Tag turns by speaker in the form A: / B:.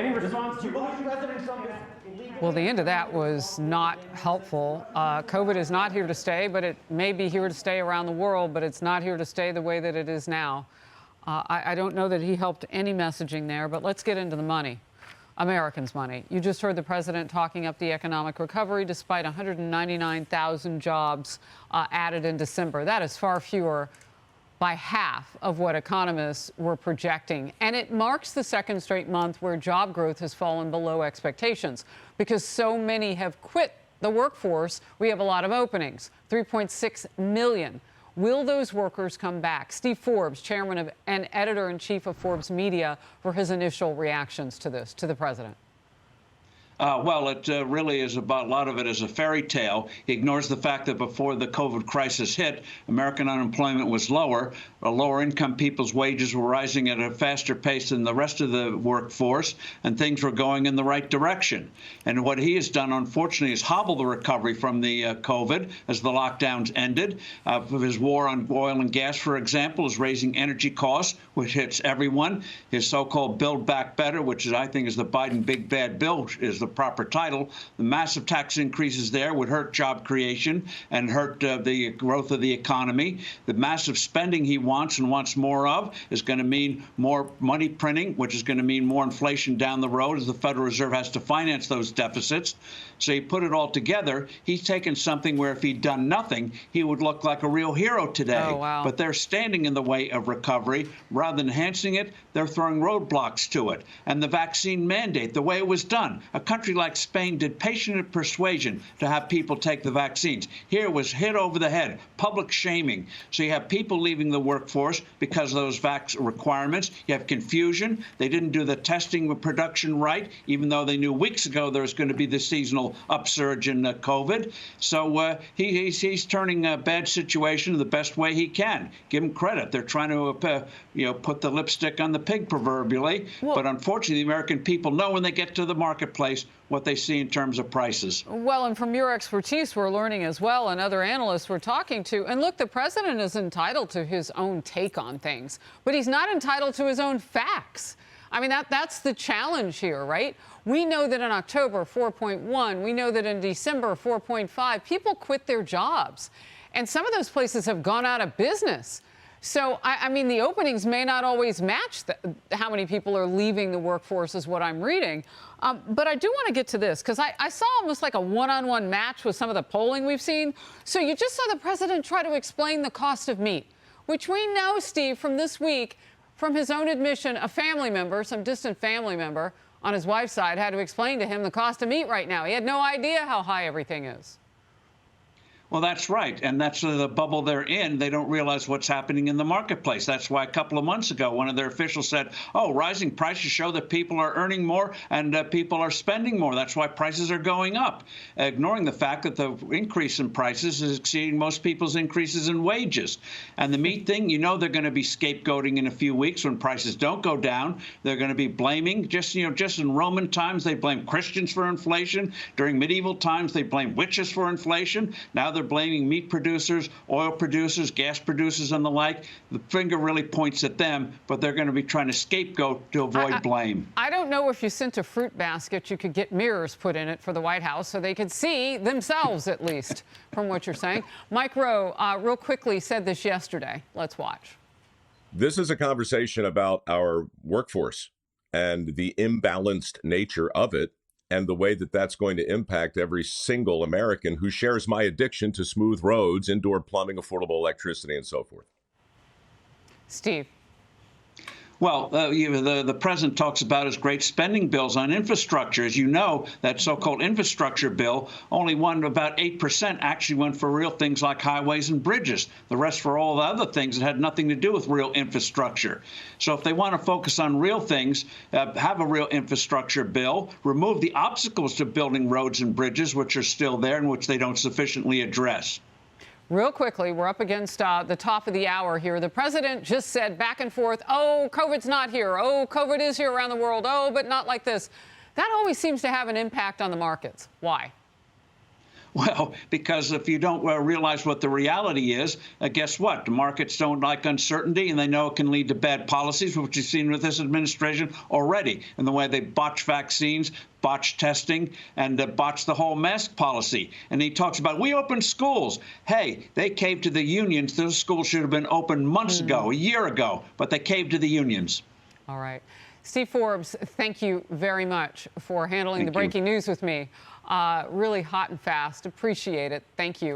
A: Any response to President Trump is illegal?
B: Well, the end of that was not helpful. COVID is not here to stay, but it may be here to stay around the world, but it's not here to stay the way that it is now. I don't know that he helped any messaging there, but let's get into the money. Americans' money. You just heard the president talking up the economic recovery despite 199,000 jobs added in December. That is far fewer by half of what economists were projecting. And it marks the second straight month where job growth has fallen below expectations because so many have quit the workforce. We have a lot of openings, 3.6 million. Will those workers come back? Steve Forbes, chairman of and editor-in-chief of Forbes Media, for his initial reactions to this, to the president.
C: Well, it really is about, a lot of it is a fairy tale. He ignores the fact that before the COVID crisis hit, American unemployment was lower. Lower income people's wages were rising at a faster pace than the rest of the workforce, and things were going in the right direction. And what he has done, unfortunately, is hobble the recovery from the COVID as the lockdowns ended. His war on oil and gas, for example, is raising energy costs, which hits everyone. His so-called Build Back Better, which is, I think, is the Biden big bad bill, is the proper title. The massive tax increases there would hurt job creation and hurt the growth of the economy. The massive spending he wants and wants more of is going to mean more money printing, which is going to mean more inflation down the road as the Federal Reserve has to finance those deficits. So you put it all together, he's taken something where if he'd done nothing, he would look like a real hero today.
B: Oh, wow.
C: But they're standing in the way of recovery. Rather than enhancing it, they're throwing roadblocks to it. And the vaccine mandate, the way it was done, a country like Spain did patient persuasion to have people take the vaccines. Here it was hit over the head, public shaming. So you have people leaving the workforce because of those requirements. You have confusion. They didn't do the testing production right, even though they knew weeks ago there was going to be the seasonal upsurge in COVID. So he's turning a bad situation the best way he can. Give him credit. They're trying to put the lipstick on the pig proverbially. Well, but unfortunately, the American people know when they get to the marketplace what they see in terms of prices.
B: Well, and from your expertise, we're learning as well, and other analysts we're talking to. And look, the president is entitled to his own take on things, but he's not entitled to his own facts. I mean, that's the challenge here, right? We know that in October, 4.1. We know that in December, 4.5. People quit their jobs. And some of those places have gone out of business. So, I mean, the openings may not always match how many people are leaving the workforce is what I'm reading. But I do want to get to this because I saw almost like a one-on-one match with some of the polling we've seen. So you just saw the president try to explain the cost of meat, which we know, Steve, from this week, from his own admission, a family member, some distant family member on his wife's side had to explain to him the cost of meat right now. He had no idea how high everything is.
C: Well, that's right. And that's the bubble they're in. They don't realize what's happening in the marketplace. That's why a couple of months ago, one of their officials said, oh, rising prices show that people are earning more and people are spending more. That's why prices are going up, ignoring the fact that the increase in prices is exceeding most people's increases in wages. And the meat thing, you know, they're going to be scapegoating in a few weeks when prices don't go down. They're going to be blaming, just in Roman times, they blamed Christians for inflation. During medieval times, they blamed witches for inflation. Now they're blaming meat producers, oil producers, gas producers, and the like. The finger really points at them, but they're going to be trying to scapegoat to avoid blame.
B: I don't know if you sent a fruit basket, you could get mirrors put in it for the White House so they could see themselves, at least, from what you're saying. Mike Rowe, real quickly, said this yesterday. Let's watch.
D: This is a conversation about our workforce and the imbalanced nature of it, and the way that that's going to impact every single American who shares my addiction to smooth roads, indoor plumbing, affordable electricity, and so forth.
B: Steve.
C: Well, the president talks about his great spending bills on infrastructure. As you know, that so-called infrastructure bill only won about 8% actually went for real things like highways and bridges. The rest for all the other things that had nothing to do with real infrastructure. So if they want to focus on real things, have a real infrastructure bill, remove the obstacles to building roads and bridges, which are still there and which they don't sufficiently address.
B: Real quickly, we're up against the top of the hour here. The president just said back and forth, oh, COVID's not here. Oh, COVID is here around the world. Oh, but not like this. That always seems to have an impact on the markets. Why?
C: Well, because if you don't realize what the reality is, guess what? The markets don't like uncertainty, and they know it can lead to bad policies, which you've seen with this administration already, in the way they botch vaccines, botch testing, and botch the whole mask policy. And he talks about, we opened schools. Hey, they caved to the unions. Those schools should have been opened months ago, a year ago, but they caved to the unions.
B: All right. Steve Forbes, thank you very much for handling the breaking news with me. Really hot and fast. Appreciate it. Thank you.